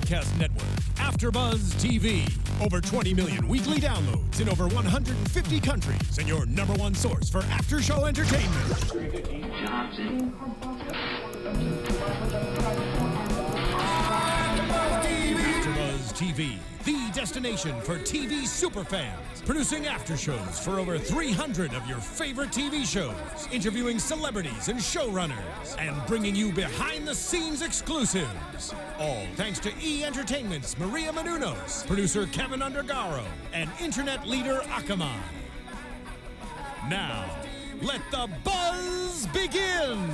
broadcast network, AFTERBUZZ TV. Over 20 million weekly downloads in over 150 countries, and your #1 source for after-show entertainment. AFTERBUZZ TV, the destination for TV superfans. Producing after-shows for over 300 of your favorite TV shows. Interviewing celebrities and showrunners. And bringing you behind-the-scenes exclusives. All thanks to E! Entertainment's Maria Menounos, producer Kevin Undergaro, and internet leader Akamai. Now, let the buzz begin!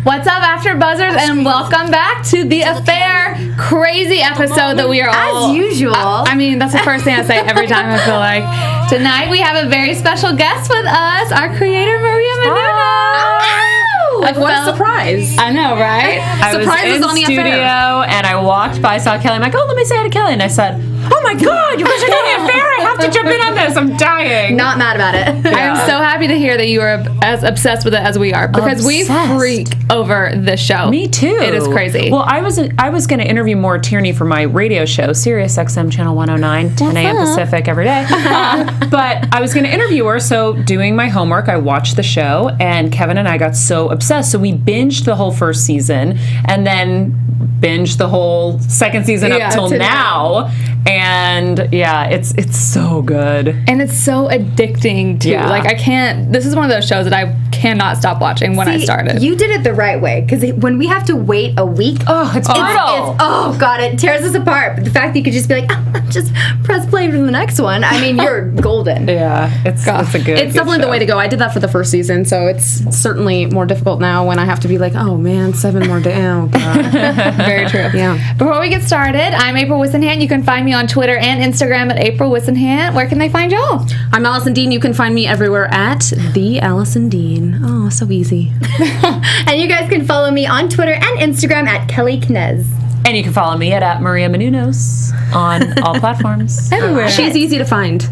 What's up, AfterBuzzers, and welcome back to The Affair. Crazy episode that we are all... As usual. I mean, that's the first thing I say every time, I feel like. Tonight, we have a very special guest with us, our creator, Maria Menounos. Like, what a surprise. I know, right? Surprise is on The studio, Affair. And I walked by, saw Kelly. I'm like, oh, let me say hi to Kelly. And I said, oh my God, you guys are doing The Affair. I have to jump in on this. I'm dying. Not mad about it. Yeah. I'm so happy to hear that you are as obsessed with it as we are, because we freak over this show. Me too. It is crazy. Well, I was going to interview Maura Tierney for my radio show, Sirius XM Channel 109, 10 a.m. Pacific every day. But I was going to interview her, so doing my homework, I watched the show, and Kevin and I got so obsessed. So we binged the whole first season, and then binged the whole second season up till now. And yeah, it's so good. And it's so addicting too. Yeah. Like, I can't, this is one of those shows that I cannot stop watching when I started. You did it the right way, because when we have to wait a week, it's brutal. Oh God, it tears us apart. But the fact that you could just be like, just press play for the next one. I mean, you're golden. Yeah, it's a good. It's definitely the way to go. I did that for the first season, so it's certainly more difficult now when I have to be like, oh man, 7 more days. Oh God. Very true. Yeah. Before we get started, I'm April Whisenhant. You can find me on Twitter and Instagram at April Whisenhant. Where can they find y'all? I'm Alison Dean. You can find me everywhere at the Allison Dean. Oh, so easy. And you guys can follow me on Twitter and Instagram at Kellie Knez. And you can follow me at Maria Menounos on all platforms. Everywhere. She's easy to find.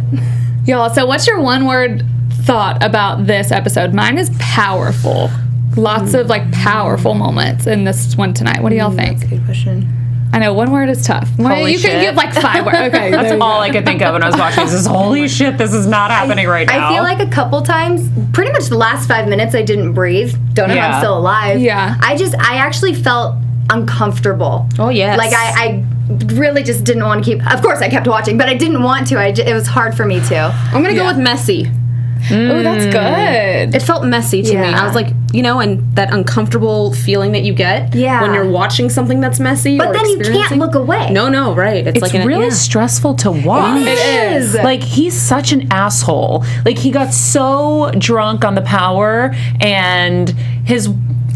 Y'all, so what's your one-word thought about this episode? Mine is powerful. Lots of, like, powerful moments in this one tonight. What do y'all think? That's a good question. I know, one word is tough. Holy you shit. can give, like, 5 words. Okay, That's all I could think of when I was watching this. Is holy shit, this is not happening right now. I feel like a couple times, pretty much the last 5 minutes, I didn't breathe. Don't know if I'm still alive. Yeah. I actually felt uncomfortable. Oh, yes. Like, I really just didn't want to keep... Of course, I kept watching, but I didn't want to. It was hard for me, too. I'm going to go with messy. Oh, that's good. It felt messy to me. I was like, and that uncomfortable feeling that you get when you're watching something that's messy. But then you can't look away. No, right. It's like really stressful to watch. It is. Like, he's such an asshole. Like, he got so drunk on the power, and his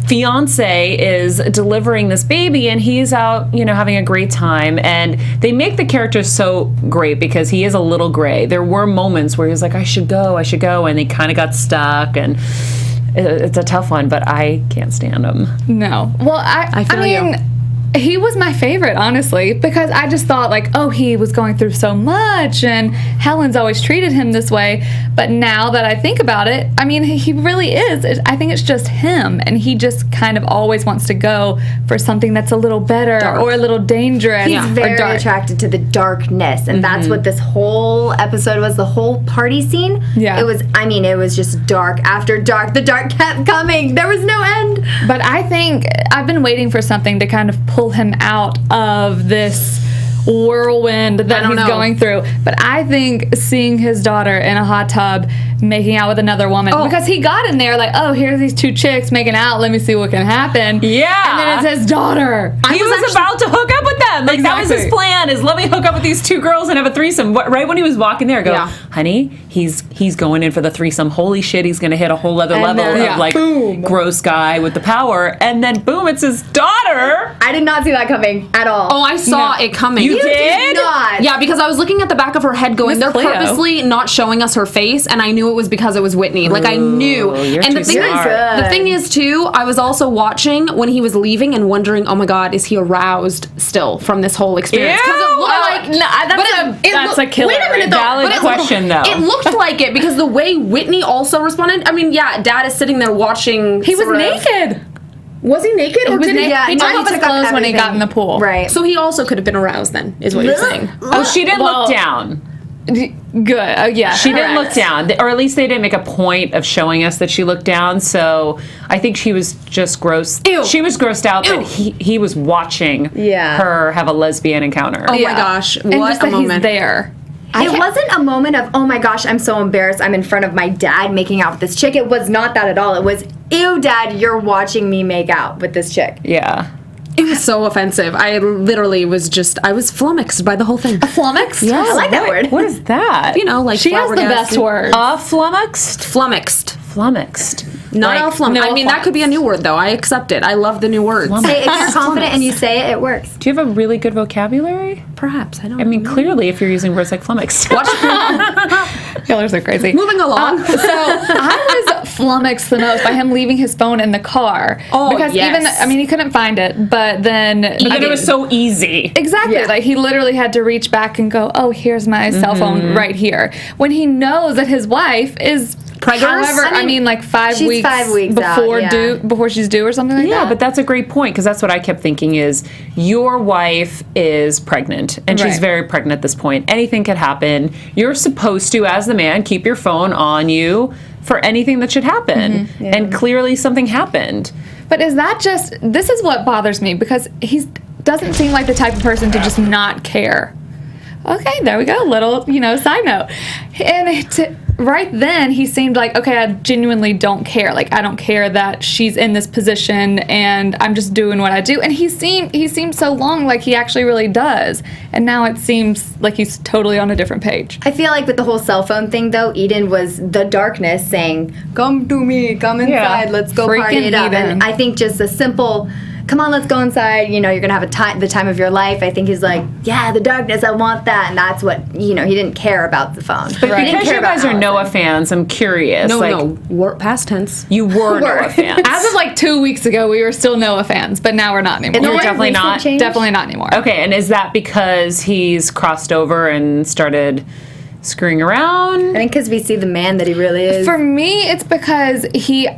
fiance is delivering this baby, and he's out, having a great time. And they make the character so great because he is a little gray. There were moments where he was like, I should go, and he kind of got stuck, and it's a tough one, but I can't stand him. No. Well, I mean, he was my favorite, honestly, because I just thought, like, oh, he was going through so much, and Helen's always treated him this way. But now that I think about it, I mean, he really is. I think it's just him, and he just kind of always wants to go for something that's a little better or a little dangerous. He's very attracted to the darkness, and that's what this whole episode was, the whole party scene. Yeah. It was just dark after dark. The dark kept coming. There was no end. But I think I've been waiting for something to kind of pull him out of this whirlwind that he's going through. But I think seeing his daughter in a hot tub making out with another woman, because he got in there like, oh, here's these 2 chicks making out, let me see what can happen. Yeah. And then it's his daughter. He was about to hook up with them. Like, that was his plan, is let me hook up with these 2 girls and have a threesome. Right when he was walking there, I go, honey, he's going in for the threesome. Holy shit, he's going to hit a whole other level of, like, boom, gross guy with the power. And then, boom, it's his daughter. I did not see that coming at all. Oh, I saw it coming. You did? Not. Yeah, because I was looking at the back of her head going, they're purposely not showing us her face, and I knew it was because it was Whitney. Like, I knew. And the thing is, too, I was also watching when he was leaving and wondering, oh my God, is he aroused still from this whole experience? Because it looked like... that's a killer. Wait a minute, though. Valid question, though. It looked like it, because the way Whitney also responded, I mean, yeah, Dad is sitting there watching... He was naked. Was he naked? He Or was did naked. He took he off his took off clothes when he got in the pool. Right. So he also could have been aroused then, is what you're saying. Oh, she didn't look down. Good. Yeah. She didn't look down, or at least they didn't make a point of showing us that she looked down. So I think she was just gross. Ew. She was grossed out that he was watching her have a lesbian encounter. Oh my gosh, And what just a that moment. he's there. It wasn't a moment of, oh my gosh, I'm so embarrassed. I'm in front of my dad making out with this chick. It was not that at all. It was, ew, Dad, you're watching me make out with this chick. Yeah. It was so offensive. I literally I was flummoxed by the whole thing. Flummoxed? I like that word. What is that? You know, like She has the best word. Flummoxed? Flummoxed. Flummoxed. Not all flummoxed. I mean, that could be a new word, though. I accept it. I love the new words. Say, if you're confident and you say it, it works. Do you have a really good vocabulary? Perhaps. I don't know. I mean, clearly, if you're using words like flummoxed. Watch Killers are crazy. Moving along. So I was flummoxed the most by him leaving his phone in the car. Oh, because yes. he couldn't find it, but then And it was so easy. Exactly. Yeah. Like he literally had to reach back and go, "Oh, here's my cell phone right here." When he knows that his wife is Preggers? however, I mean, like 5 she's weeks, 5 weeks before out, before she's due or something like that. Yeah, but that's a great point, because that's what I kept thinking is your wife is pregnant, and she's Right. very pregnant at this point. Anything could happen. You're supposed to, as the man, keep your phone on you for anything that should happen. And clearly something happened. But is that just, this is what bothers me, because he doesn't seem like the type of person to just not care. Okay, there we go. Little, side note. And right then, he seemed like, okay, I genuinely don't care. Like, I don't care that she's in this position, and I'm just doing what I do. And he seemed so long like he actually really does. And now it seems like he's totally on a different page. I feel like with the whole cell phone thing, though, Eden was the darkness saying, come to me, come inside, let's go Freaking party it up. Eden. And I think just a simple, come on, let's go inside, you're going to have the time of your life. I think he's like, yeah, the darkness, I want that. And that's what, he didn't care about the phone. But He didn't because care you about guys are Allison. Noah fans, I'm curious. No. Past tense. You were Noah fans. As of like 2 weeks ago, we were still Noah fans, but now we're not anymore. Is there a definitely recent not. change? Definitely not anymore. Okay, and is that because he's crossed over and started screwing around? I think because we see the man that he really is. For me, it's because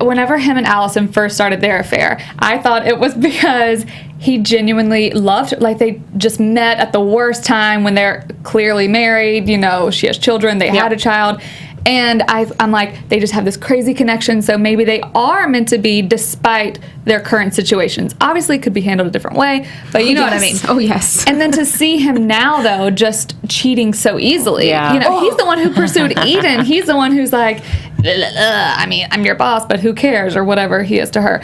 whenever him and Allison first started their affair, I thought it was because he genuinely loved her. Like, they just met at the worst time when they're clearly married. She has children. They had a child. And I'm like, they just have this crazy connection, so maybe they are meant to be despite their current situations. Obviously, it could be handled a different way, but you know what I mean. Oh, yes. And then to see him now, though, just cheating so easily. Yeah. He's the one who pursued Eden. He's the one who's like, I mean, I'm your boss, but who cares, or whatever he is to her.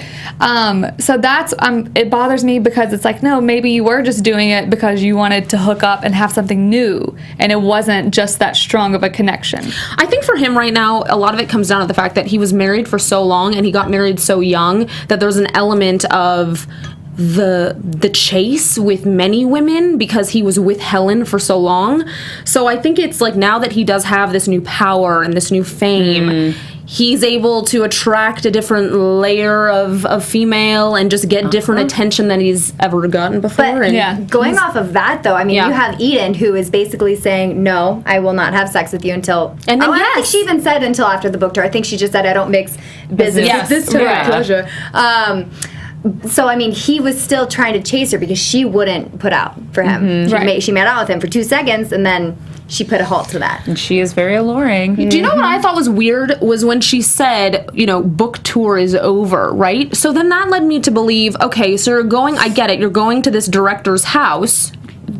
So that's, it bothers me because it's like, no, maybe you were just doing it because you wanted to hook up and have something new, and it wasn't just that strong of a connection. I think for him right now, a lot of it comes down to the fact that he was married for so long and he got married so young that there's an element of the chase with many women because he was with Helen for so long. So I think it's like now that he does have this new power and this new fame, he's able to attract a different layer of female and just get different attention than he's ever gotten before. But going off of that, though, I mean, you have Eden, who is basically saying, no, I will not have sex with you until... And then I don't think she even said until after the book tour. I think she just said, I don't mix business with this type of pleasure. So, I mean, he was still trying to chase her because she wouldn't put out for him. She made out with him for 2 seconds, and then she put a halt to that. And she is very alluring. Do you know what I thought was weird was when she said, book tour is over, right? So then that led me to believe, okay, so you're going, I get it, you're going to this director's house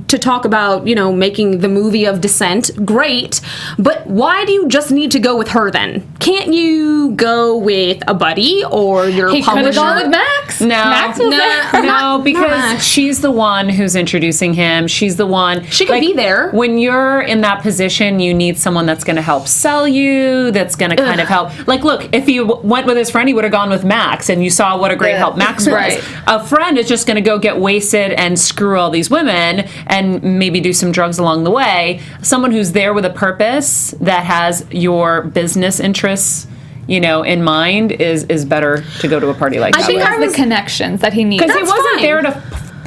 to talk about, making the movie of Descent. Great. But why do you just need to go with her then? Can't you go with a buddy or your He could have publisher? gone with Max. No, Max was there. no, because Max. she's the one who's introducing him. She's the one. She could be there. When you're in that position, you need someone that's going to help sell you, that's going to kind of help. Like, look, if he went with his friend, he would have gone with Max, and you saw what a great help Max was. Right. A friend is just going to go get wasted and screw all these women and maybe do some drugs along the way. Someone who's there with a purpose that has your business interests, in mind is better to go to a party like that. I think the connections that he needs. Because he wasn't there to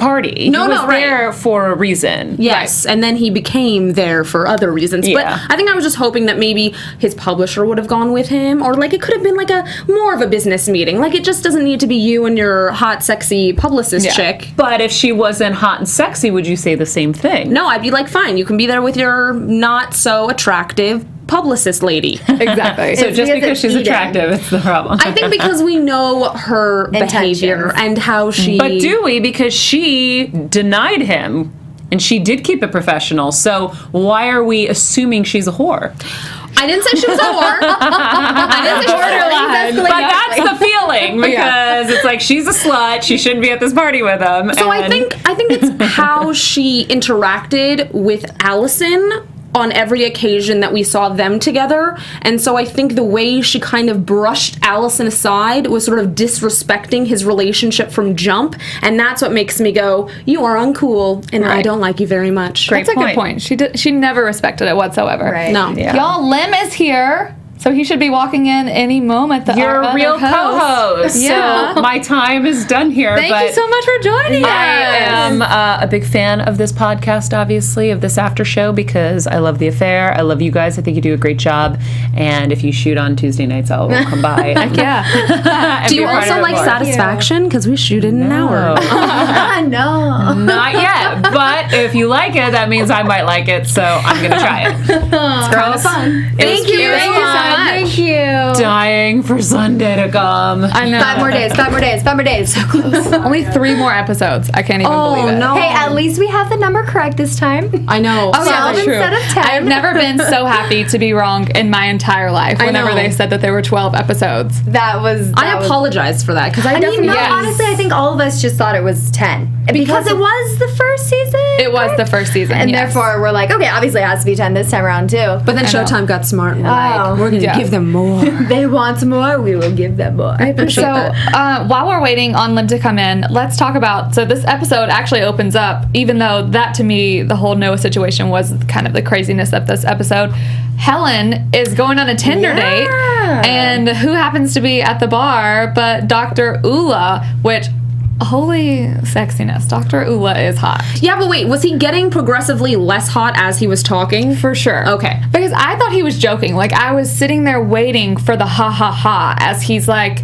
party. No, he was no, right. there for a reason. Yes, and then he became there for other reasons. Yeah. But I think I was just hoping that maybe his publisher would have gone with him, or like it could have been like a more of a business meeting. Like it just doesn't need to be you and your hot, sexy publicist chick. But if she wasn't hot and sexy, would you say the same thing? No, I'd be like, fine, you can be there with your not so attractive publicist lady. Exactly. So just because she's attractive, it's the problem. I think because we know her behavior and how she... But do we? Because she denied him, and she did keep it professional. So why are we assuming she's a whore? I didn't say she was a whore. I didn't say she was a whore. But that's the feeling, because it's like she's a slut. She shouldn't be at this party with him. So I think it's how she interacted with Alison on every occasion that we saw them together. And so I think the way she kind of brushed Alison aside was sort of disrespecting his relationship from jump. And that's what makes me go, you are uncool, and I don't like you very much. That's a good point. She never respected it whatsoever. Right. No. Yeah. Y'all, Lim is here. So he should be walking in any moment. You're a real co-host. Yeah. So my time is done here. Thank you so much for joining us. I am a big fan of this podcast, obviously, of this after show, because I love The Affair. I love you guys. I think you do a great job. And if you shoot on Tuesday nights, I'll come by. Yeah. Do you also like Satisfaction? Because we shoot in an hour. No. Not yet. But if you like it, that means I might like it. So I'm going to try it. It's kind of fun. Thank you. Thank you so much. Thank you. Dying for Sunday to come. I know. 5 more days. 5 more days. 5 more days. So close. Only 3 more episodes. I can't even believe it. no. Hey, at least we have the number correct this time. I know. Oh, yeah, 12 that's true. instead of 10. I've never been so happy to be wrong in my entire life whenever know. they said that there were 12 episodes. That was. I apologize for that, because I I mean, definitely... no, Yes. honestly, I think all of us just thought it was 10. Because it was the first season. It was the first season, And yes. therefore, we're like, okay, obviously it has to be 10 this time around, too. But then I know. Showtime got smart and like, we're going to give them more. They want more, we will give them more. So while we're waiting on Lim to come in, let's talk about, so this episode actually opens up, even though that to me, the whole Noah situation was kind of the craziness of this episode. Helen is going on a Tinder date, and who happens to be at the bar but Dr. Ula, which, holy sexiness, Dr. Ula is hot. Yeah, but wait, was he getting progressively less hot as he was talking? For sure. Okay. Because I thought he was joking. Like, I was sitting there waiting for the ha ha ha as he's like,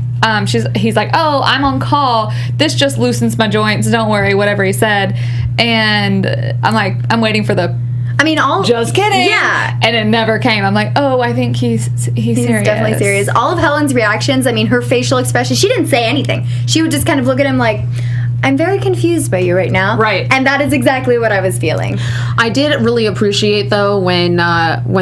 he's like, oh, I'm on call. This just loosens my joints. Don't worry, whatever he said. And I'm like, I'm waiting for the, I mean, just kidding. Yeah. And it never came. I'm like, oh, I think he's serious. He's definitely serious. All of Helen's reactions, I mean, her facial expression, she didn't say anything. She would just kind of look at him like, I'm very confused by you right now. Right. And that is exactly what I was feeling. I did really appreciate, though, when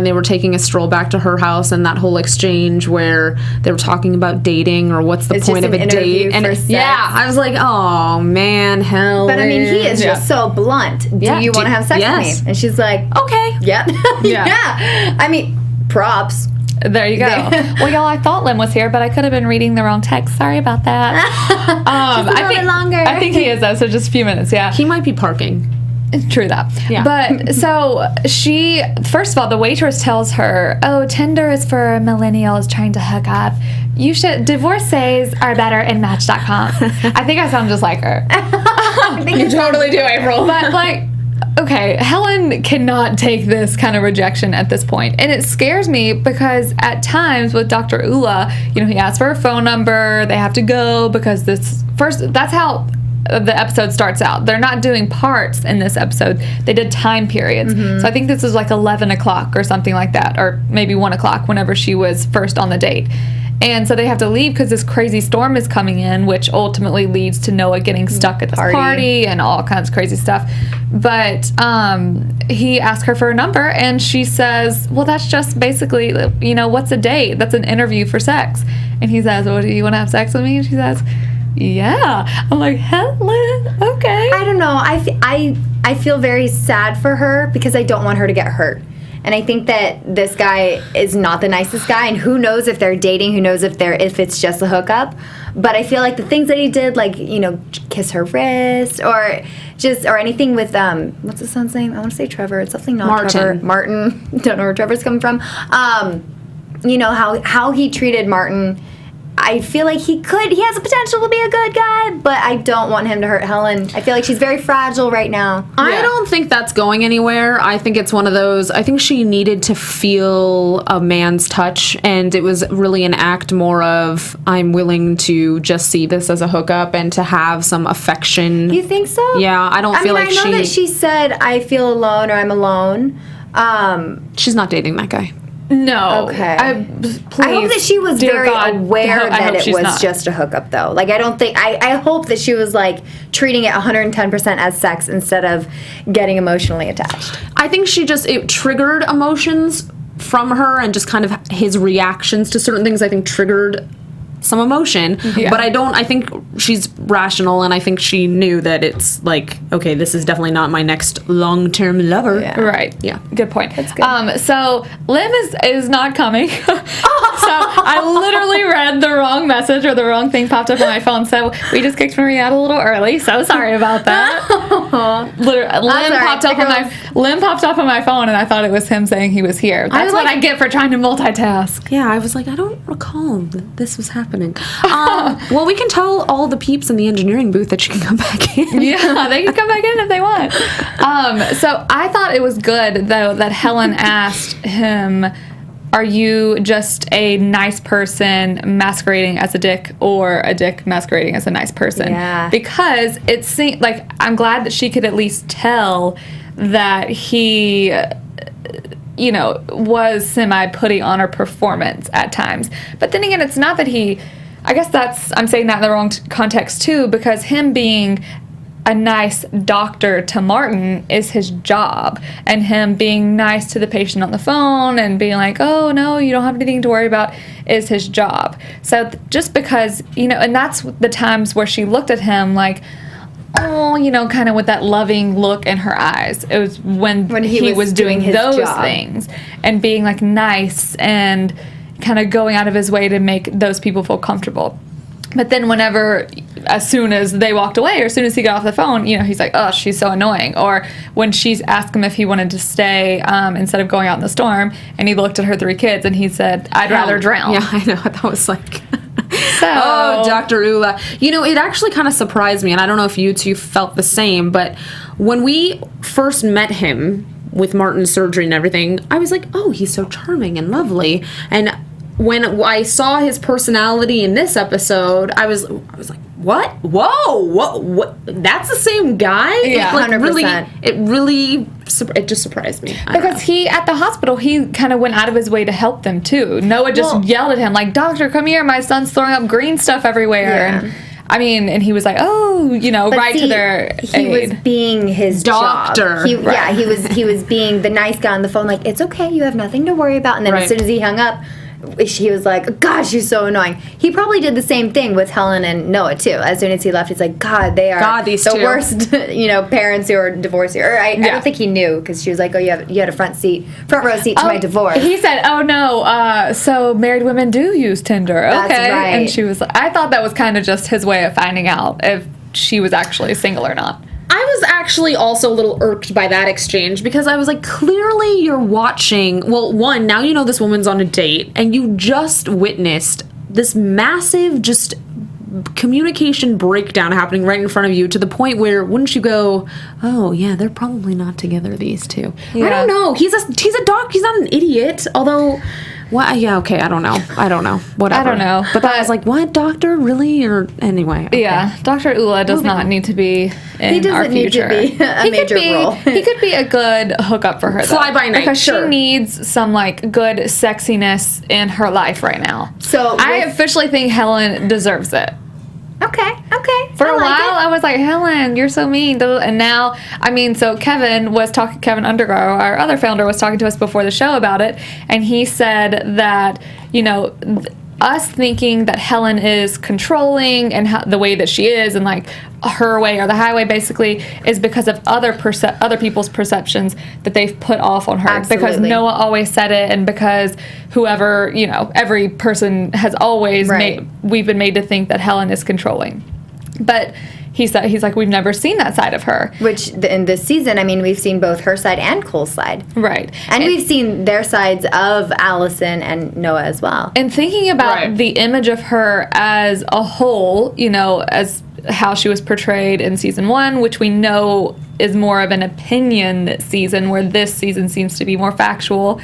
they were taking a stroll back to her house and that whole exchange where they were talking about dating or what's the It's point just of an a date. interview And for sex. yeah, I was like, oh, man, Helen. But I mean, he is just so blunt. Yeah. Do you want to have sex Yes. with me? And she's like, okay. yeah. Yeah. Yeah. I mean, props. There you go. Well, y'all, I thought Lim was here, but I could have been reading the wrong text. Sorry about that. Just a little bit longer. I think he is, though, so just a few minutes, yeah. He might be parking. True that. Yeah. But so she, first of all, the waitress tells her, oh, Tinder is for millennials trying to hook up. You should, divorcees are better in Match.com. I think I sound just like her. You totally do, April. But like, okay, Helen cannot take this kind of rejection at this point. And it scares me because at times with Dr. Ula, you know, he asks for a phone number, they have to go because that's how the episode starts out. They're not doing parts in this episode. They did time periods. Mm-hmm. So I think this was like 11 o'clock or something like that, or maybe 1 o'clock whenever she was first on the date. And so they have to leave because this crazy storm is coming in, which ultimately leads to Noah getting stuck at this party and all kinds of crazy stuff. But he asked her for a number, and she says, well, that's just basically, you know, what's a date? That's an interview for sex. And he says, well, do you want to have sex with me? And she says, yeah. I'm like, Helen, okay. I don't know. I feel very sad for her because I don't want her to get hurt. And I think that this guy is not the nicest guy, and who knows if they're dating, who knows if it's just a hookup. But I feel like the things that he did, like, you know, kiss her wrist or anything with what's his son's name? I want to say Trevor. It's definitely not Martin. Trevor. Martin. Don't know where Trevor's coming from. You know how he treated Martin. I feel like he has the potential to be a good guy, but I don't want him to hurt Helen. I feel like she's very fragile right now. I don't think that's going anywhere. I think it's one of those, I think she needed to feel a man's touch, and it was really an act more of, I'm willing to just see this as a hookup and to have some affection. You think so? Yeah, I don't feel like I know that she said, I feel alone, or I'm alone. She's not dating that guy. No. Okay. I hope that she was very aware that it was just a hookup, though. Like, I don't think... I hope that she was, like, treating it 110% as sex instead of getting emotionally attached. I think it triggered emotions from her, and just kind of his reactions to certain things, I think, triggered some emotion. Yeah. But I think she's rational, and I think she knew that it's like, okay, this is definitely not my next long-term lover. Yeah. Right. Yeah. Good point. That's good. So Lim is not coming. So I literally read the wrong message, or the wrong thing popped up on my phone. So we just kicked Maria out a little early. So sorry about that. Lim popped up on my phone, and I thought it was him saying he was here. That's what I get for trying to multitask. Yeah, I was like, I don't recall that this was happening. Well, we can tell all the peeps in the engineering booth that she can come back in. Yeah, they can come back in if they want. So I thought it was good, though, that Helen asked him, are you just a nice person masquerading as a dick, or a dick masquerading as a nice person? Yeah. Because it seemed like, I'm glad that she could at least tell that he... was semi-putting on her performance at times. But then again, it's not that I'm saying that in the wrong context too, because him being a nice doctor to Martin is his job, and him being nice to the patient on the phone and being like, oh no, you don't have anything to worry about, is his job. So just because, and that's the times where she looked at him like, oh, kind of with that loving look in her eyes. It was when he was doing those things and being like nice and kind of going out of his way to make those people feel comfortable. But then as soon as they walked away, or as soon as he got off the phone, he's like, oh, she's so annoying. Or when she's asked him if he wanted to stay instead of going out in the storm, and he looked at her 3 kids and he said, I'd rather drown. Yeah, I know. That was like... Oh, Dr. Ula. It actually kind of surprised me, and I don't know if you two felt the same, but when we first met him with Martin's surgery and everything, I was like, oh, he's so charming and lovely. And when I saw his personality in this episode, I was like, what? Whoa, what? That's the same guy? Yeah, like, 100%. It just surprised me. Because he, at the hospital, he kind of went out of his way to help them, too. Noah just yelled at him, like, doctor, come here, my son's throwing up green stuff everywhere. Yeah. And he was like, oh, to their he aid. was being his doctor. Job. Yeah, he was being the nice guy on the phone, like, it's okay, you have nothing to worry about. And then as soon as he hung up, he was like, God, she's so annoying. He probably did the same thing with Helen and Noah, too. As soon as he left, he's like, God, they are the worst, parents who are divorcing. Or I don't think he knew, because she was like, oh, you had a front row seat to my divorce. He said, oh, no, so married women do use Tinder. Okay. That's right. And she was like, I thought that was kind of just his way of finding out if she was actually single or not. I was actually also a little irked by that exchange, because I was like, clearly you're watching. Well, one, now you know this woman's on a date, and you just witnessed this massive just communication breakdown happening right in front of you, to the point where, wouldn't you go, oh yeah, they're probably not together, these two. Yeah. I don't know. He's a doc. He's not an idiot. Although... Well, yeah, okay, I don't know. Whatever. I don't know. But I was like, what, doctor? Really? Or anyway. Okay. Yeah, Dr. Ula does not need to be in our future. He doesn't need to be a major role. He could be a good hookup for her, though. Fly by night, because sure. she needs some, good sexiness in her life right now. So I officially think Helen deserves it. Okay. For a while, I was like, Helen, you're so mean. And now, so Kevin Undergaro, our other founder, was talking to us before the show about it, and he said that, us thinking that Helen is controlling and the way that she is, and her way or the highway, basically, is because of other people's perceptions that they've put off on her. Absolutely. Because Noah always said it, and because whoever, every person has always we've been made to think that Helen is controlling. But he's like, we've never seen that side of her. Which, in this season, I mean, we've seen both her side and Cole's side. Right. And we've seen their sides of Alison and Noah as well. And thinking about the image of her as a whole, you know, as how she was portrayed in season 1, which we know is more of an opinion season, where this season seems to be more factual,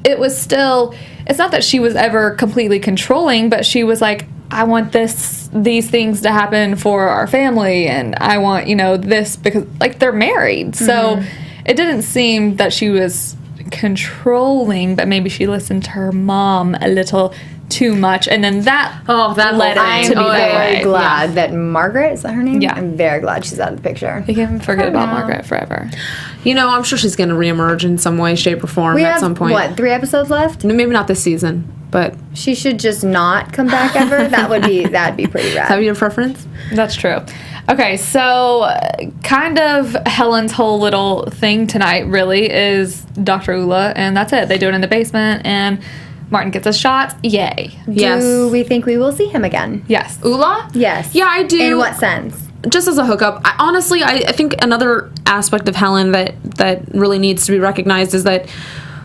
it was still, it's not that she was ever completely controlling, but she was like, I want these things to happen for our family, and I want, you know, this, because, like, they're married. So it didn't seem that she was controlling, but maybe she listened to her mom a little too much, and then that led it to be that way. I'm very glad that Margaret, is that her name? Yeah. I'm very glad she's out of the picture. You can forget about Margaret forever. You know, I'm sure she's going to reemerge in some way, shape, or form at some point. We have, 3 episodes left? No, maybe not this season, but... She should just not come back ever? That'd be pretty rad. Have you a preference? That's true. Okay, so kind of Helen's whole little thing tonight really is Dr. Ula, and that's it. They do it in the basement, and Martin gets a shot. Yay. Yes. Do we think we will see him again? Yes. Ula? Yes. Yeah, I do. In what sense? Just as a hookup. I think another aspect of Helen that really needs to be recognized is that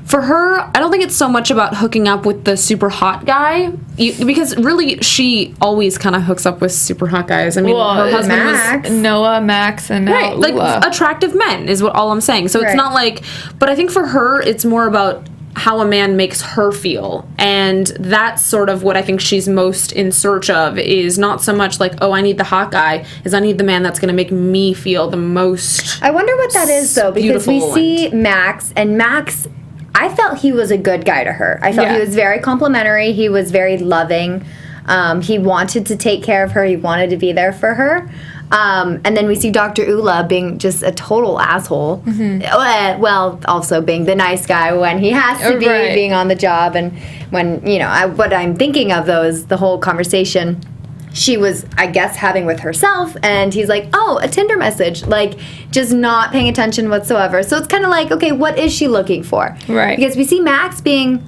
for her, I don't think it's so much about hooking up with the super hot guy, because really she always kind of hooks up with super hot guys. I mean, her husband Max. was Noah, Max, and now like Ula. attractive men is what all I'm saying. So it's not like, but I think for her, it's more about how a man makes her feel, and that's sort of what I think she's most in search of, is not so much like, oh, I need the hot guy, is I need the man that's going to make me feel the most. I wonder what that is, though, because we see Max, and Max, I felt he was a good guy to her. I felt he was very complimentary. He was very loving. He wanted to take care of her. He wanted to be there for her. And then we see Dr. Ula being just a total asshole. Well, also being the nice guy when he has to be, being on the job. And when, you know, what I'm thinking of, though, is the whole conversation she was, I guess, having with herself, and he's like, oh, a Tinder message, like, just not paying attention whatsoever. So it's kind of like, okay, what is she looking for? Right. Because we see Max being,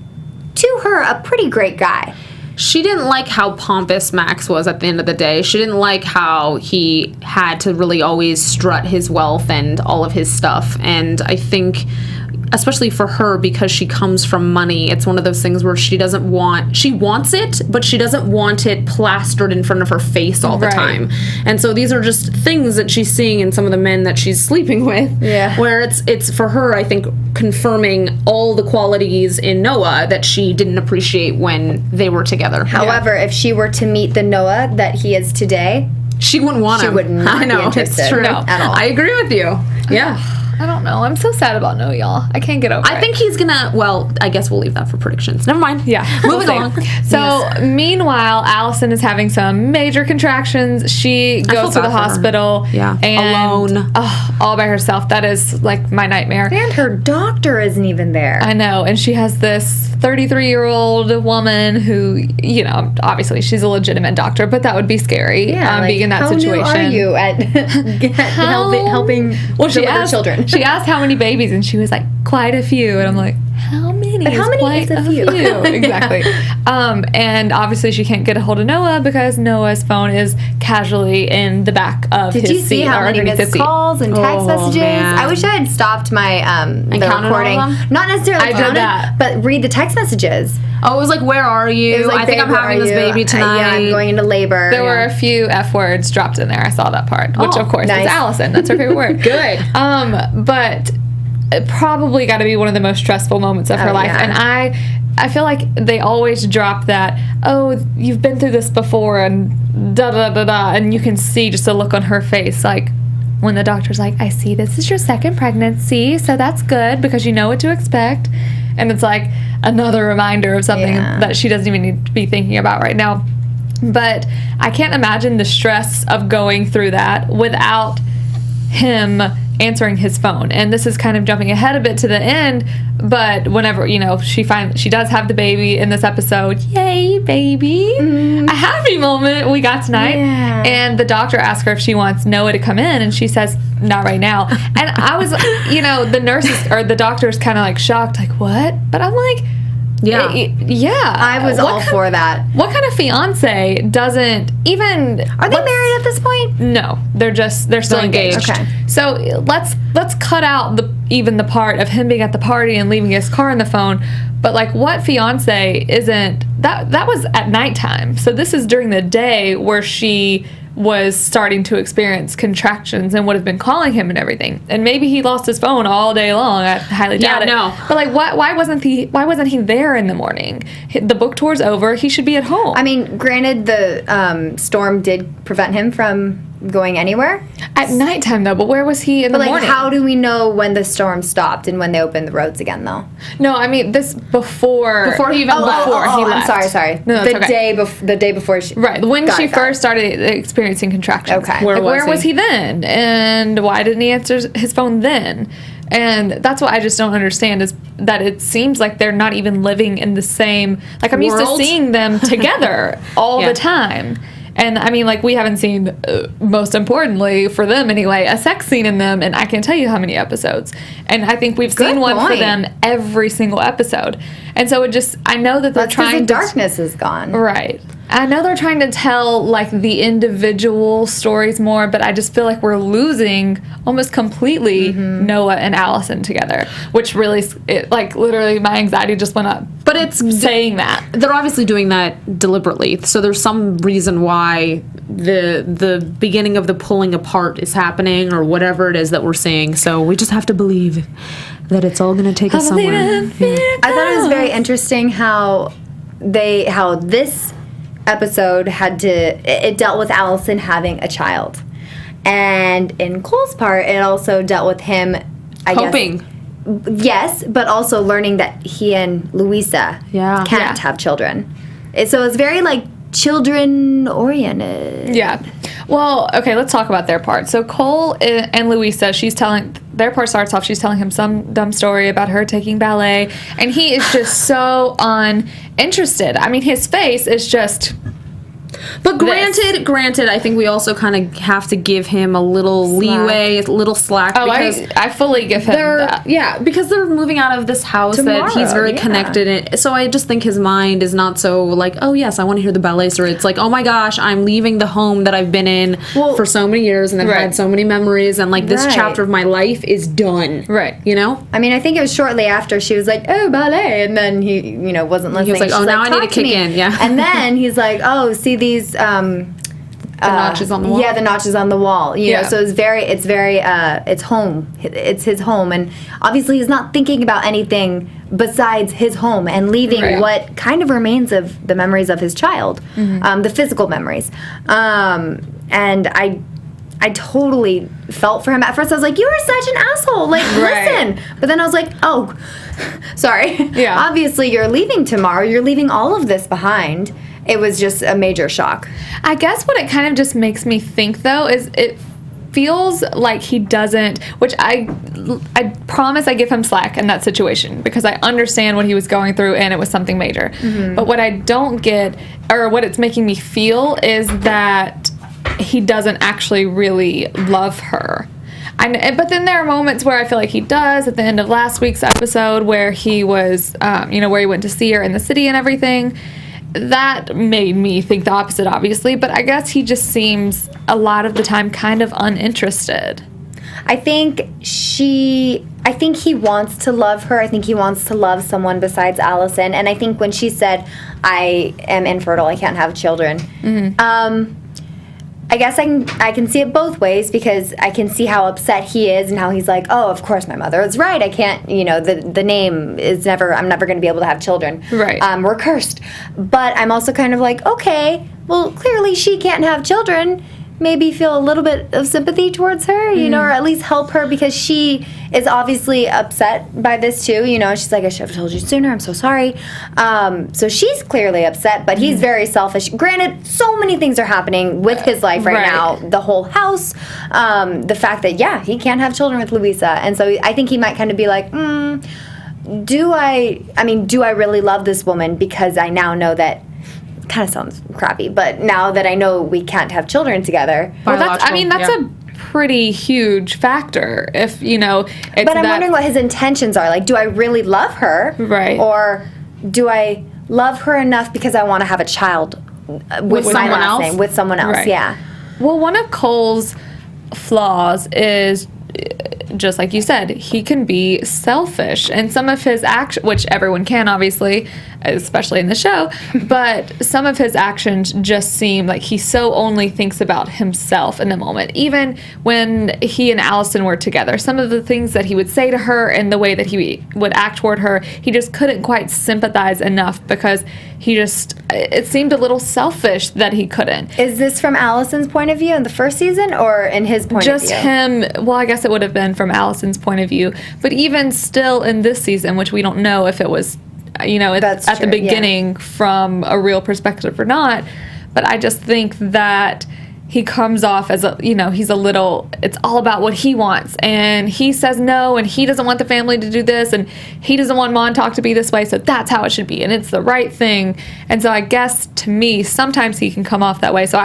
to her, a pretty great guy. She didn't like how pompous Max was at the end of the day. She didn't like how he had to really always strut his wealth and all of his stuff. And I think, especially for her, because she comes from money, it's one of those things where she wants it, but she doesn't want it plastered in front of her face all the time. And so these are just things that she's seeing in some of the men that she's sleeping with. Yeah. Where it's for her, I think, confirming all the qualities in Noah that she didn't appreciate when they were together. However, if she were to meet the Noah that he is today, she wouldn't want him. She would not be interested. It's true. At all. I agree with you. Yeah. I don't know. I'm so sad about Noah, y'all. I can't get over it. I think he's gonna, well, I guess we'll leave that for predictions. Never mind. Yeah. Moving along. So, meanwhile, Alison is having some major contractions. She goes to the hospital. Yeah. And, alone. All by herself. That is, like, my nightmare. And her doctor isn't even there. I know. And she has this 33-year-old woman who, you know, obviously she's a legitimate doctor, but that would be scary, being in that situation. How new are you at helping deliver children? She asked how many babies, and she was like, quite a few. And I'm like, how many? But how many is a few? Exactly. And obviously she can't get a hold of Noah because Noah's phone is casually in the back of his seat. Did you see how many missed calls and text messages? Man. I wish I had stopped my the recording. All of them? Not necessarily counted, but read the text messages. Oh, it was like, where are you? It was like, I think I'm having this baby tonight. Yeah, I'm going into labor. There were a few F words dropped in there. I saw that part, which of course is Alison. That's her favorite word. Good. But it probably got to be one of the most stressful moments of her life. Yeah. And I feel like they always drop that, oh, you've been through this before, and da-da-da-da, and you can see just a look on her face, like, when the doctor's like, I see this is your second pregnancy, so that's good, because you know what to expect. And it's like another reminder of something that she doesn't even need to be thinking about right now. But I can't imagine the stress of going through that without him answering his phone. And this is kind of jumping ahead a bit to the end, but whenever, you know, she does have the baby in this episode. Yay, baby. A happy moment we got tonight. Yeah. And the doctor asks her if she wants Noah to come in, and she says, not right now. And I was, you know, the nurses or the doctor's kind of like shocked, like, what? But I'm like, Yeah. I was all for that. What kind of fiance doesn't even... Are they married at this point? No. They're still engaged. Okay. So let's cut out the part of him being at the party and leaving his car on the phone. But, like, what fiance isn't... That was at nighttime. So this is during the day where she was starting to experience contractions and would have been calling him and everything. And maybe he lost his phone all day long. I highly doubt it. No. But, like, why wasn't he there in the morning? The book tour's over. He should be at home. I mean, granted, the storm did prevent him from going anywhere at nighttime, though. But where was he in the morning? How do we know when the storm stopped and when they opened the roads again, though? No, I mean this before he even left. He left. I'm sorry. No, the day before she when she first started experiencing contractions. Okay. Where was he then? And why didn't he answer his phone then? And that's what I just don't understand is that it seems like they're not even living in the same. Like I'm used to seeing them together all the time. And, I mean, like, we haven't seen, most importantly, for them anyway, a sex scene in them, and I can't tell you how many episodes. And I think we've seen one for them every single episode. And so I know that they're trying to... darkness is gone. Right. I know they're trying to tell, like, the individual stories more, but I just feel like we're losing almost completely Noah and Alison together, which really, literally my anxiety just went up. But it's saying that. They're obviously doing that deliberately, so there's some reason why the beginning of the pulling apart is happening or whatever it is that we're seeing, so we just have to believe that it's all going to take us somewhere. I thought it was very interesting how this episode it dealt with Alison having a child, and in Cole's part it also dealt with him hoping but also learning that he and Louisa can't have children. So it's very like children oriented. Yeah. Well, okay, let's talk about their part. So Cole and Louisa, their part starts off, she's telling him some dumb story about her taking ballet, and he is just so uninterested. I mean, his face is just... But granted, I think we also kind of have to give him a little leeway, a little slack. Oh, I fully give him that. Yeah, because they're moving out of this house that he's very connected in. So I just think his mind is not so like, oh yes, I want to hear the ballet story. It's like, oh my gosh, I'm leaving the home that I've been in for so many years and I've had so many memories, and like this chapter of my life is done. Right. You know? I mean, I think it was shortly after she was like, oh, ballet, and then he, wasn't listening. He was like, oh, now I need to kick in. Yeah. And then he's like, oh, see these the notches on the wall. Yeah, the notches on the wall. You know, so it's home. It's his home, and obviously he's not thinking about anything besides his home and leaving what kind of remains of the memories of his child, the physical memories. And I totally felt for him. At first I was like, you are such an asshole. Like, listen. But then I was like, oh, sorry. Yeah. Obviously you're leaving tomorrow. You're leaving all of this behind. It was just a major shock. I guess what it kind of just makes me think, though, is it feels like he doesn't, which I promise I give him slack in that situation because I understand what he was going through and it was something major. But what I don't get, or what it's making me feel, is that he doesn't actually really love her. But then there are moments where I feel like he does. At the end of last week's episode where he was, where he went to see her in the city and everything, that made me think the opposite, obviously. But I guess he just seems a lot of the time kind of uninterested. I think he wants to love her. I think he wants to love someone besides Alison. And I think when she said, I am infertile, I can't have children, I guess I can see it both ways because I can see how upset he is and how he's like, oh, of course my mother is right. I can't, the name is I'm never going to be able to have children. Right. We're cursed. But I'm also kind of like, okay, well, clearly she can't have children. Maybe feel a little bit of sympathy towards her, or at least help her because she is obviously upset by this too. She's like, I should have told you sooner. I'm so sorry. So she's clearly upset, but he's very selfish. Granted, so many things are happening with his life right now. The whole house, the fact that, he can't have children with Louisa. And so I think he might kind of be like, do I really love this woman because I now know that, kind of sounds crappy, but now that I know we can't have children together. Well, that's a pretty huge factor. If, But I'm wondering what his intentions are. Like, do I really love her? Right. Or do I love her enough because I want to have a child with someone else? Name, with someone else, yeah. Well, one of Cole's flaws is, just like you said, he can be selfish, and some of his actions, which everyone can, obviously, especially in the show, but some of his actions just seem like he so only thinks about himself in the moment. Even when he and Alison were together, some of the things that he would say to her and the way that he would act toward her, he just couldn't quite sympathize enough because it seemed a little selfish that he couldn't. Is this from Alison's point of view in the first season, or in his point of view? Just him. Well, I guess it would have been from Alison's point of view, but even still in this season, which we don't know if it was, at the beginning from a real perspective or not, but I just think that he comes off as he's a little, it's all about what he wants, and he says no, and he doesn't want the family to do this, and he doesn't want Montauk to be this way, so that's how it should be, and it's the right thing. And so I guess to me, sometimes he can come off that way. So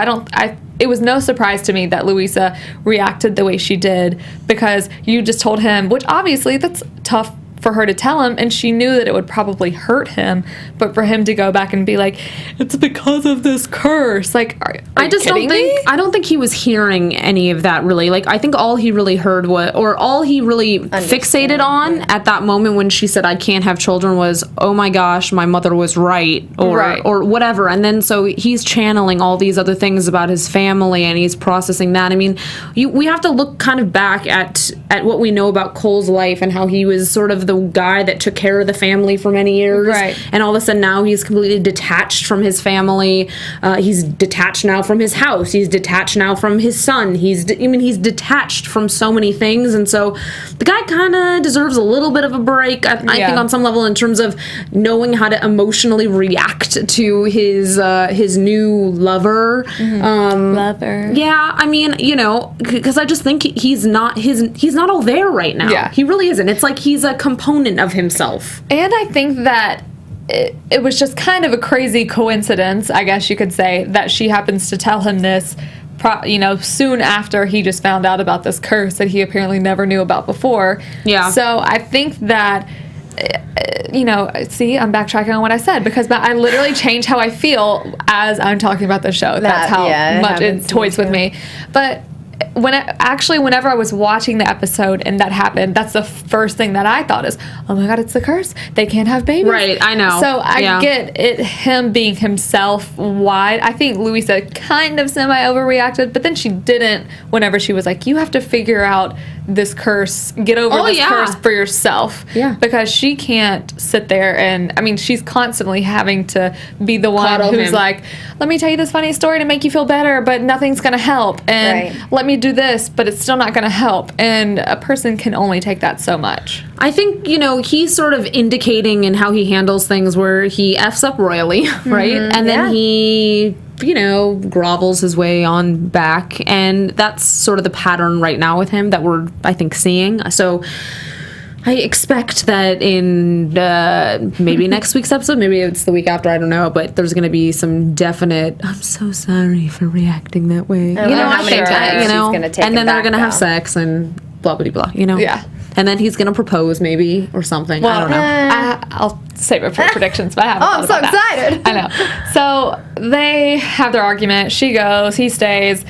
it was no surprise to me that Louisa reacted the way she did, because you just told him, which obviously that's tough for her to tell him, and she knew that it would probably hurt him, but for him to go back and be like, it's because of this curse, like, I don't think he was hearing any of that, really. Like, I think all he really heard all he really fixated on at that moment when she said, I can't have children, was, oh my gosh, my mother was right, or whatever. And then so he's channeling all these other things about his family, and he's processing that. I mean, we have to look kind of back at what we know about Cole's life and how he was sort of the guy that took care of the family for many years, right? And all of a sudden now he's completely detached from his family. He's detached now from his house. He's detached now from his son. He's detached from so many things, and so the guy kind of deserves a little bit of a break. I think on some level, in terms of knowing how to emotionally react to his new lover. Lover. Yeah, I mean, because I just think he's not all there right now. Yeah, he really isn't. It's like he's a component of himself. And I think that it was just kind of a crazy coincidence, I guess you could say, that she happens to tell him this, soon after he just found out about this curse that he apparently never knew about before. Yeah. So I think that, see, I'm backtracking on what I said, because I literally change how I feel as I'm talking about the show. That's how much it toys with me. But whenever I was watching the episode and that happened, that's the first thing that I thought is, oh my God, it's the curse. They can't have babies. Right, I know. So I get it, him being himself wide. I think Louisa kind of semi-overreacted, but then she didn't whenever she was like, you have to figure out this curse, get over this curse for yourself. Yeah. Because she can't sit there and, she's constantly having to be the one who's like, let me tell you this funny story to make you feel better, but nothing's going to help. And let me do this, but it's still not going to help. And a person can only take that so much. I think, he's sort of indicating in how he handles things where he F's up royally, right? And then he, grovels his way on back. And that's sort of the pattern right now with him that we're, I think, seeing. So I expect that in maybe next week's episode, maybe it's the week after, I don't know, but there's going to be some definite, I'm so sorry for reacting that way. I think and then they're going to have sex and blah, blah, blah, Yeah. And then he's going to propose maybe or something. Well, I don't know. I'll save it for predictions, but I haven't I'm so excited. I know. So they have their argument. She goes, he stays.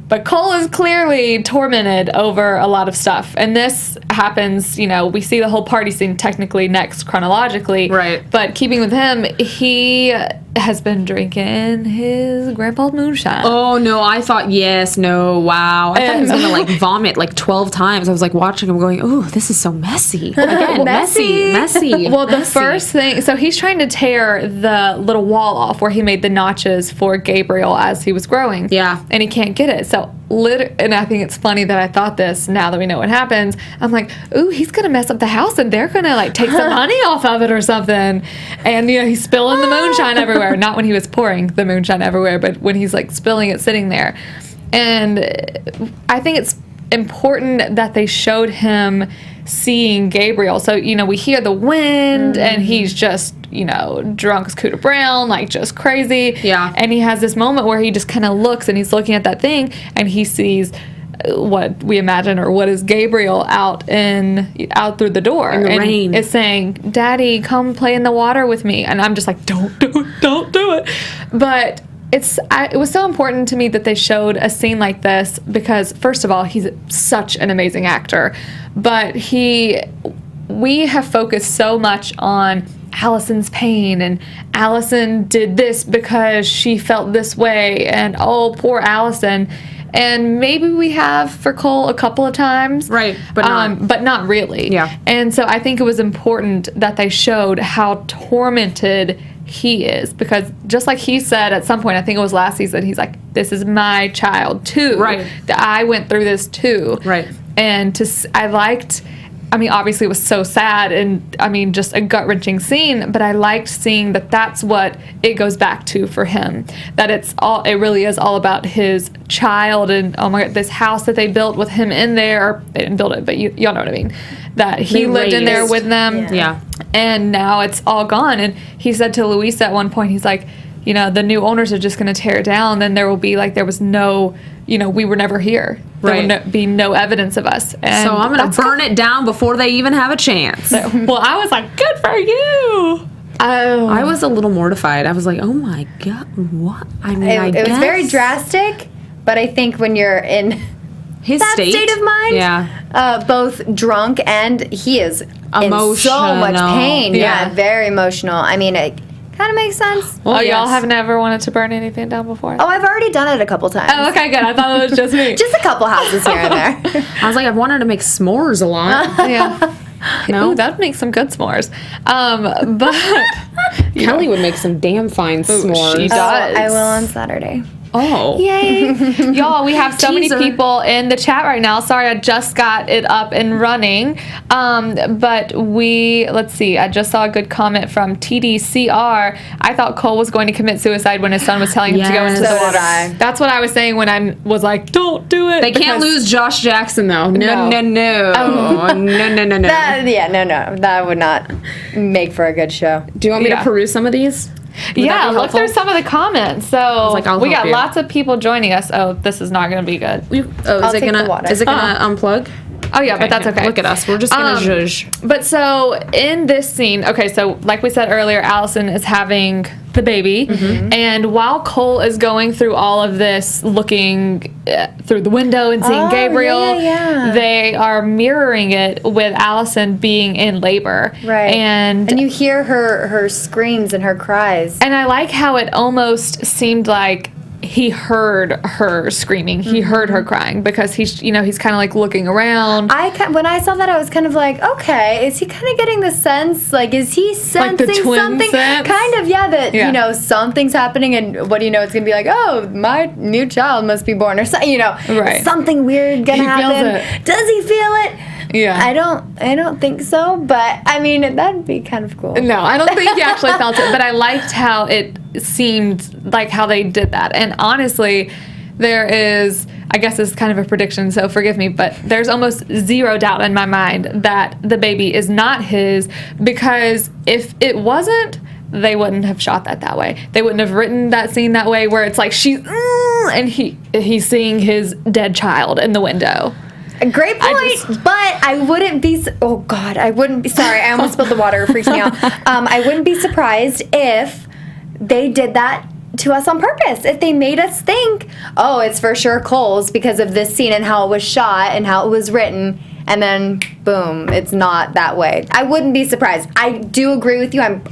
But Cole is clearly tormented over a lot of stuff. And this happens, we see the whole party scene technically next chronologically. Right. But keeping with him, he has been drinking his grandpa's moonshine. Oh, no. I thought, wow. I thought he was going to, vomit 12 times. I was, watching him going, ooh, this is so messy. Again, messy. Well, the first thing, so he's trying to tear the little wall off where he made the notches for Gabriel as he was growing. Yeah. And he can't get it. So, and I think it's funny that I thought this now that we know what happens. I'm like, ooh, he's going to mess up the house and they're going to take some honey off of it or something. And, he's spilling the moonshine everywhere. Not when he was pouring the moonshine everywhere, but when he's spilling it sitting there. And I think it's important that they showed him seeing Gabriel. So, we hear the wind and he's just, drunk as Cooter Brown, just crazy. Yeah. And he has this moment where he just kind of looks and he's looking at that thing and he sees what we imagine, or what is Gabriel out through the door in the rain, is saying, "Daddy, come play in the water with me," and I'm just like, don't do it. But it was so important to me that they showed a scene like this, because first of all, he's such an amazing actor, but we have focused so much on Allison's pain, and Allison did this because she felt this way, and oh, poor Allison. And maybe we have for Cole a couple of times. Right, but not really. Yeah. And so I think it was important that they showed how tormented he is, because just like he said at some point, I think it was last season, he's like, this is my child too. Right. I went through this too. Right. And obviously it was so sad, and just a gut-wrenching scene, but I liked seeing that that's what it goes back to for him, that it really is all about his child, and oh my God, this house that they built with him in there, or they didn't build it, but y'all know what I mean, that he lived in there with them. Yeah. And now it's all gone. And he said to Louisa at one point, he's like, the new owners are just going to tear it down, then there will be there was no, we were never here. Right. There will be no evidence of us. And so I'm going to burn it down before they even have a chance. Well, I was like, good for you. Oh. I was a little mortified. I was like, oh my God, what? I mean, it was very drastic, but I think when you're in his that state of mind, both drunk and he is emotional. In so much pain. Yeah, very emotional. I mean, it kind of makes sense. Well, y'all have never wanted to burn anything down before? Oh, I've already done it a couple times. Oh, okay, good. I thought it was just me. Just a couple houses here and there. I was like, I've wanted to make s'mores a lot. Yeah. No, that would make some good s'mores. But Kellie would make some damn fine s'mores. She does. I will on Saturday. Oh. Yay. Y'all, we have so many people in the chat right now. Sorry, I just got it up and running. But let's see, I just saw a good comment from TDCR. I thought Cole was going to commit suicide when his son was telling him to go into the water. That's what I was saying when I was like, don't do it. They can't lose Josh Jackson, though. No. No. That would not make for a good show. Do you want me to peruse some of these? Look through some of the comments. So we got lots of people joining us. Oh, this is not going to be good. Is it gonna unplug? Oh yeah, but that's okay. Look at us. We're just gonna judge. But so in this scene, so like we said earlier, Allison is having the baby, and while Cole is going through all of this, looking through the window and seeing Gabriel, they are mirroring it with Allison being in labor, right? And you hear her screams and her cries, and I like how it almost seemed like he heard her screaming. He heard her crying, because he's kind of like looking around. When I saw that, I was kind of like, okay, is he kind of getting the sense, like, is he sensing something? Sense? Kind of, that something's happening, and what do you know? It's gonna be like, oh, my new child must be born, or something. Right. Something weird gonna happen. Feels it. Does he feel it? Yeah. I don't think so, but I mean, that'd be kind of cool. No, I don't think he actually felt it, but I liked how it seemed like how they did that. And honestly, there is, I guess this is kind of a prediction, so forgive me, but there's almost zero doubt in my mind that the baby is not his, because if it wasn't, they wouldn't have shot that way. They wouldn't have written that scene that way, where it's like she's and he's seeing his dead child in the window. Great point, but I wouldn't be. Oh God, I wouldn't be. Sorry, I almost spilled the water. It freaks me out. I wouldn't be surprised if they did that to us on purpose. If they made us think, oh, it's for sure Cole's because of this scene and how it was shot and how it was written, and then boom, it's not that way. I wouldn't be surprised. I do agree with you. I'm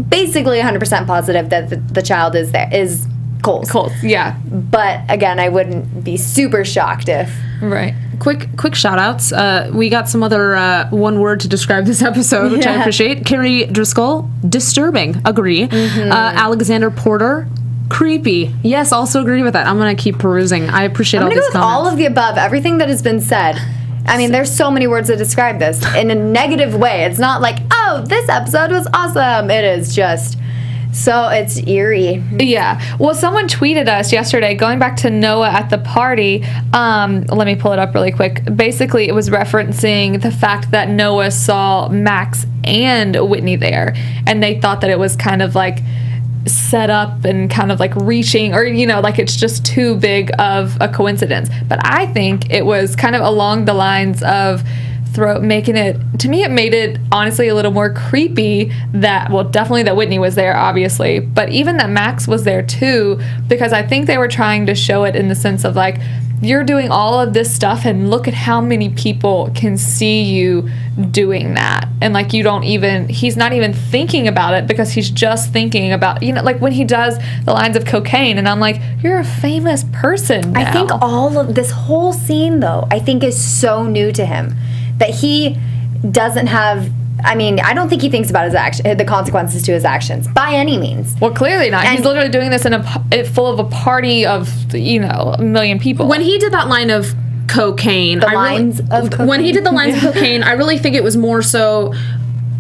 basically 100% positive that the child is Cole's. Yeah. But again, I wouldn't be super shocked if. Right. Quick shout outs. We got some other one word to describe this episode, which I appreciate. Carrie Driscoll, disturbing. Agree. Alexander Porter, creepy. Yes, also agree with that. I'm going to keep perusing. I appreciate all these comments. I'm going to go with all of the above, everything that has been said. I mean, there's so many words to describe this in a negative way. It's not like, oh, this episode was awesome. It is just... So it's eerie. Yeah. Well, someone tweeted us yesterday, going back to Noah at the party. Let me pull it up really quick. Basically, it was referencing the fact that Noah saw Max and Whitney there, and they thought that it was kind of like set up and kind of like reaching, or like it's just too big of a coincidence. But I think it was kind of along the lines of making it, to me, it made it honestly a little more creepy that, well, definitely that Whitney was there, obviously, but even that Max was there too, because I think they were trying to show it in the sense of like, you're doing all of this stuff and look at how many people can see you doing that. And like, he's not even thinking about it, because he's just thinking about, like when he does the lines of cocaine, and I'm like, you're a famous person now. I think all of this whole scene, though, I think is so new to him that he doesn't have. I mean, I don't think he thinks about the consequences to his actions by any means. Well, clearly not. And he's literally doing this in full of a party of, a million people. When he did that line of cocaine, when he did the lines of cocaine, I really think it was more so,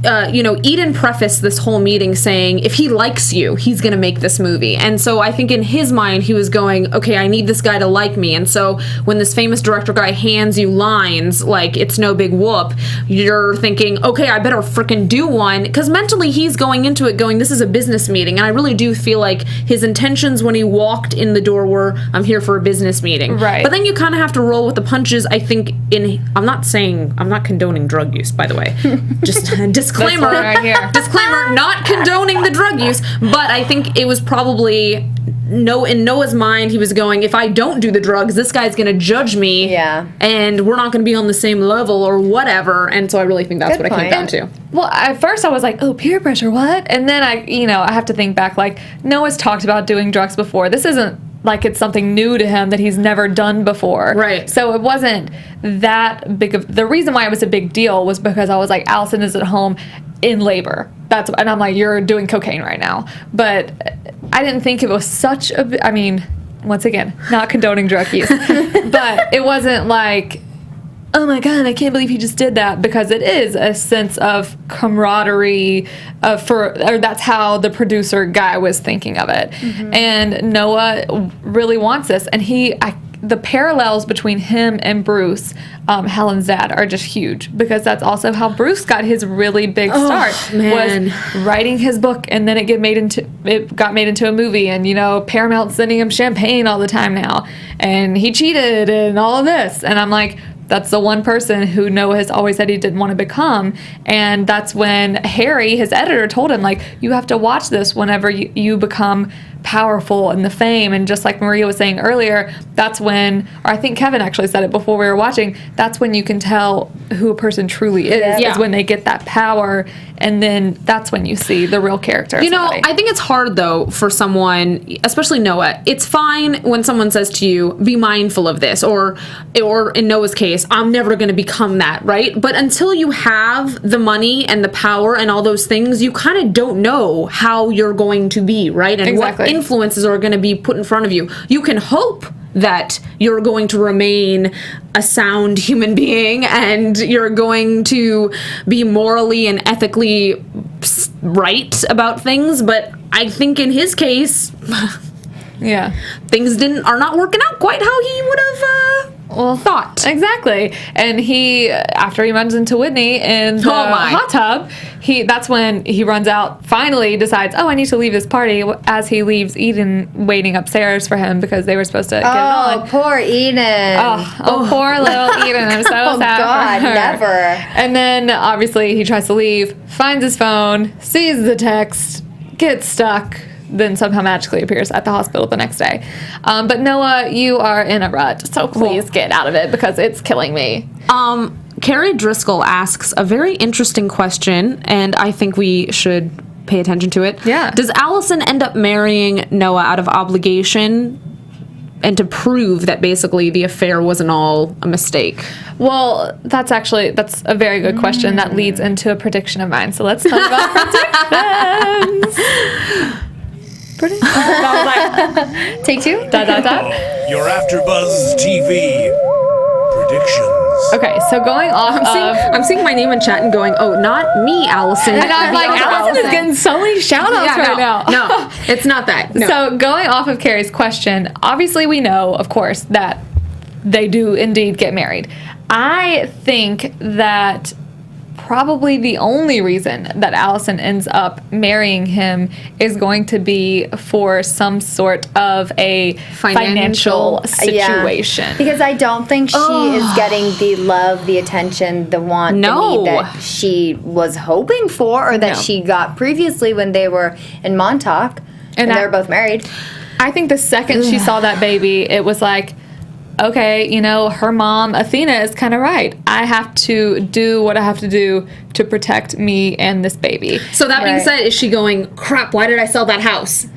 Eden prefaced this whole meeting saying, if he likes you, he's going to make this movie. And so I think in his mind, he was going, okay, I need this guy to like me. And so when this famous director guy hands you lines, like, it's no big whoop, you're thinking, okay, I better freaking do one. Because mentally, he's going into it going, this is a business meeting. And I really do feel like his intentions when he walked in the door were, I'm here for a business meeting. Right. But then you kind of have to roll with the punches, I think, I'm not condoning drug use, by the way. Just disclaimer right here. Disclaimer, not condoning the drug use, but I think it was probably in Noah's mind, he was going, if I don't do the drugs, this guy's going to judge me, and we're not going to be on the same level or whatever. And so I really think that's what it came down to. Well, at first I was like, oh, peer pressure, what? And then I have to think back, like, Noah's talked about doing drugs before. This isn't like it's something new to him that he's never done before. Right. So it wasn't that big of... The reason why it was a big deal was because I was like, Alison is at home in labor. And I'm like, you're doing cocaine right now. But I didn't think it was such a... I mean, once again, not condoning drug use. But it wasn't like, oh my God, I can't believe he just did that, because it is a sense of camaraderie or that's how the producer guy was thinking of it. Mm-hmm. And Noah really wants this, and the parallels between him and Bruce, Helen's dad, are just huge, because that's also how Bruce got his really big start. Was writing his book, and then it got made into a movie, and Paramount's sending him champagne all the time now, and he cheated and all of this, and I'm like, that's the one person who Noah has always said he didn't want to become. And that's when Harry, his editor, told him, like, you have to watch this whenever you become powerful and the fame. And just like Maria was saying earlier, that's when, or I think Kevin actually said it before we were watching, that's when you can tell who a person truly is when they get that power. And then that's when you see the real character of somebody. I think it's hard, though, for someone, especially Noah. It's fine when someone says to you, be mindful of this, or in Noah's case, I'm never going to become that, right? But until you have the money and the power and all those things, you kind of don't know how you're going to be, right? And what influences are going to be put in front of you. You can hope that you're going to remain a sound human being and you're going to be morally and ethically right about things, but I think in his case, things are not working out quite how he would have thought. Exactly. And after he runs into Whitney in the hot tub, that's when he runs out, finally decides, I need to leave this party, as he leaves Eden waiting upstairs for him, because they were supposed to get it on. Oh, poor Eden. Poor little Eden. I'm so sad for her. Never. And then, obviously, he tries to leave, finds his phone, sees the text, gets stuck, then somehow magically appears at the hospital the next day. But Noah, you are in a rut, so please get out of it, because it's killing me. Carrie Driscoll asks a very interesting question, and I think we should pay attention to it. Yeah. Does Alison end up marrying Noah out of obligation and to prove that basically the affair wasn't all a mistake? Well, that's a very good question. That leads into a prediction of mine. So let's talk about predictions. Take two. Your AFTERBUZZ TV predictions. Okay, so going off I'm seeing my name in chat and going, oh, not me, Allison. And I'm like, Allison is getting so many shout-outs now. No, it's not that. No. So going off of Carrie's question, obviously we know, of course, that they do indeed get married. I think that probably the only reason that Alison ends up marrying him is going to be for some sort of a financial situation. Yeah. Because I don't think she is getting the love, the attention, the want, the need that she was hoping for, or that she got previously when they were in Montauk and they were both married. I think the second she saw that baby, it was like, okay, you know, her mom, Athena, is kind of right. I have to do what I have to do to protect me and this baby. So that being said, is she going, crap, why did I sell that house?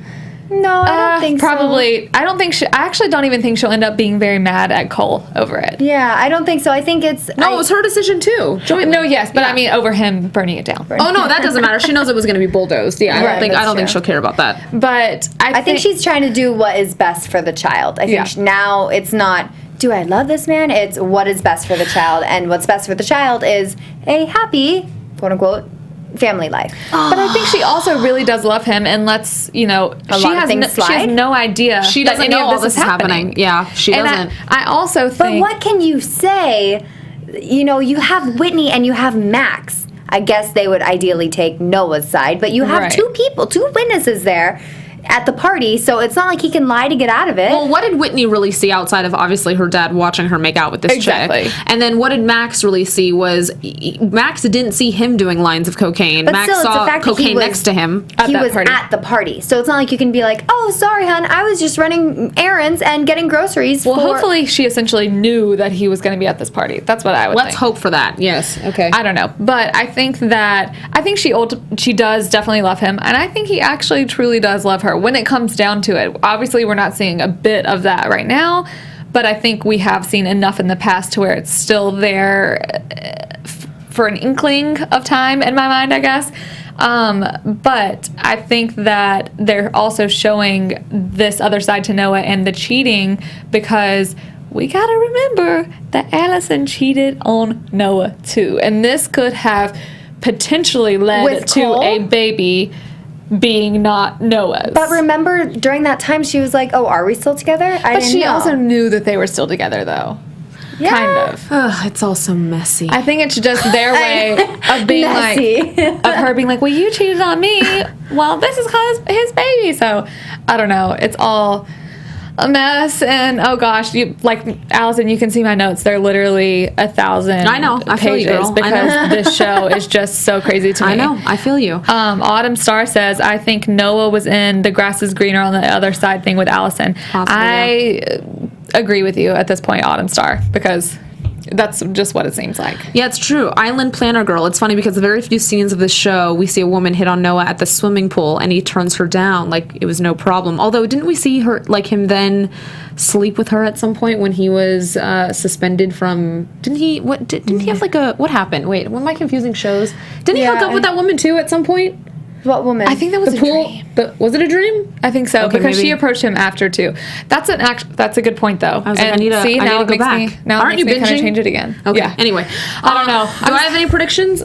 No, I don't think probably. I don't think I actually don't even think she'll end up being very mad at Cole over it. Yeah, I don't think so. I think it's... No, it was her decision too. Jointly. No, yes, but I mean over him burning it down. Oh, no, that doesn't matter. She knows it was going to be bulldozed. Yeah, I don't think she'll care about that. But I think she's trying to do what is best for the child. I think now it's not, do I love this man? It's what is best for the child. And what's best for the child is a happy, quote unquote, family life. But I think she also really does love him, and she has no idea. She doesn't know all this is happening. Yeah, she doesn't. I also think... But what can you say? You know, you have Whitney and you have Max. I guess they would ideally take Noah's side, but you have two witnesses there at the party, so it's not like he can lie to get out of it. Well, what did Whitney really see outside of obviously her dad watching her make out with this chick? And then what did Max really see was Max didn't see him doing lines of cocaine. But Max still, saw it's the fact cocaine that next to him. He was at the party. So it's not like you can be like, oh, sorry, hon, I was just running errands and getting groceries. Well, hopefully she essentially knew that he was going to be at this party. That's what I would think. Let's hope for that. Yes. Okay. I don't know. But I think she does definitely love him. And I think he actually truly does love her when it comes down to it. Obviously, we're not seeing a bit of that right now, but I think we have seen enough in the past to where it's still there for an inkling of time in my mind, I guess. But I think that they're also showing this other side to Noah and the cheating, because we gotta remember that Allison cheated on Noah too, and this could have potentially led to a baby being not Noah's. But remember, during that time, she was like, oh, are we still together? But she also knew that they were still together, though. Yeah. Kind of. Ugh, it's all so messy. I think it's just their way of being of her being like, well, you cheated on me. Well, this is his baby. So, I don't know. It's all a mess, and oh gosh, Allison, you can see my notes. They're literally 1,000. I know. I feel you, girl. Because this show is just so crazy to me. I know. I feel you. Autumn Star says, I think Noah was in the grass is greener on the other side thing with Allison. I agree with you at this point, Autumn Star, because that's just what it seems like. Yeah, it's true. Island Planner Girl. It's funny because the very few scenes of the show, we see a woman hit on Noah at the swimming pool, and he turns her down like it was no problem. Although, didn't we see him then sleep with her at some point when he was suspended from? Didn't he? Didn't he have what happened? Wait, am I confusing shows? Didn't he hook up with that woman too at some point? What woman? I think that was a dream. Was it a dream? I think so, because she approached him after too. That's a good point though. I was like, I need to go back. Aren't you binging? Kind of change it again. Okay. Yeah. Anyway, I don't know. Do I have any predictions?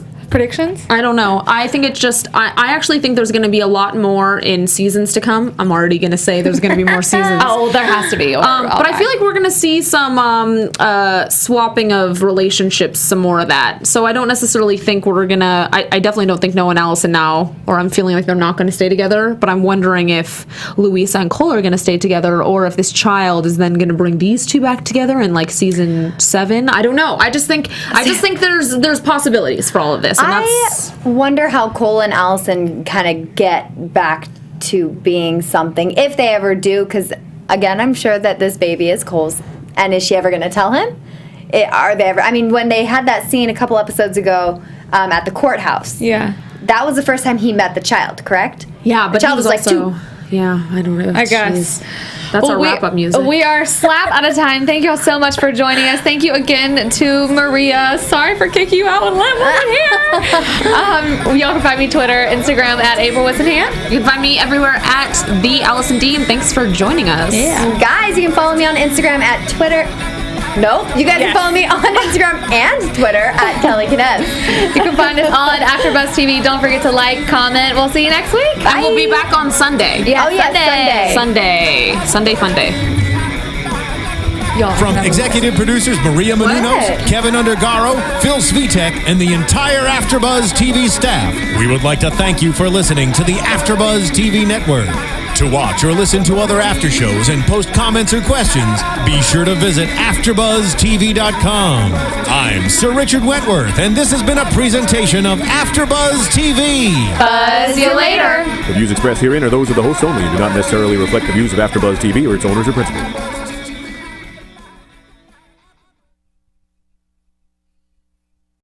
I don't know. I think it's just, I actually think there's going to be a lot more in seasons to come. I'm already going to say there's going to be more seasons. Oh, there has to be. But I feel like we're going to see some swapping of relationships, some more of that. So I don't necessarily think we're going to, I definitely don't think Noah and Allison now, or I'm feeling like they're not going to stay together, but I'm wondering if Louisa and Cole are going to stay together, or if this child is then going to bring these two back together in season 7. I don't know. I just think there's possibilities for all of this. I wonder how Cole and Allison kind of get back to being something, if they ever do, because, again, I'm sure that this baby is Cole's, and is she ever going to tell him? Are they ever? I mean, when they had that scene a couple episodes ago at the courthouse, that was the first time he met the child, correct? Yeah, but the child was also, like 2. Yeah, I don't know. I guess. That's our wrap-up music. We are slap out of time. Thank you all so much for joining us. Thank you again to Maria. Sorry for kicking you out and letting here. Y'all can find me Twitter, Instagram at April Whisenhant. You can find me everywhere at the Alison Dean. Thanks for joining us. Yeah. And guys, you can follow me on Instagram at Twitter. No, you guys can follow me on Instagram and Twitter at Kellie Knez. You can find us on AfterBuzz TV. Don't forget to like, comment. We'll see you next week. Bye. And we'll be back on Sunday. Yeah, Sunday. Sunday fun day. From executive producers Maria Menounos, Kevin Undergaro, Phil Svitek, and the entire AfterBuzz TV staff, we would like to thank you for listening to the AfterBuzz TV network. To watch or listen to other after shows and post comments or questions, be sure to visit AfterBuzzTV.com. I'm Sir Richard Wentworth, and this has been a presentation of AfterBuzz TV. Buzz you later. The views expressed herein are those of the hosts only and do not necessarily reflect the views of AfterBuzz TV or its owners or principals.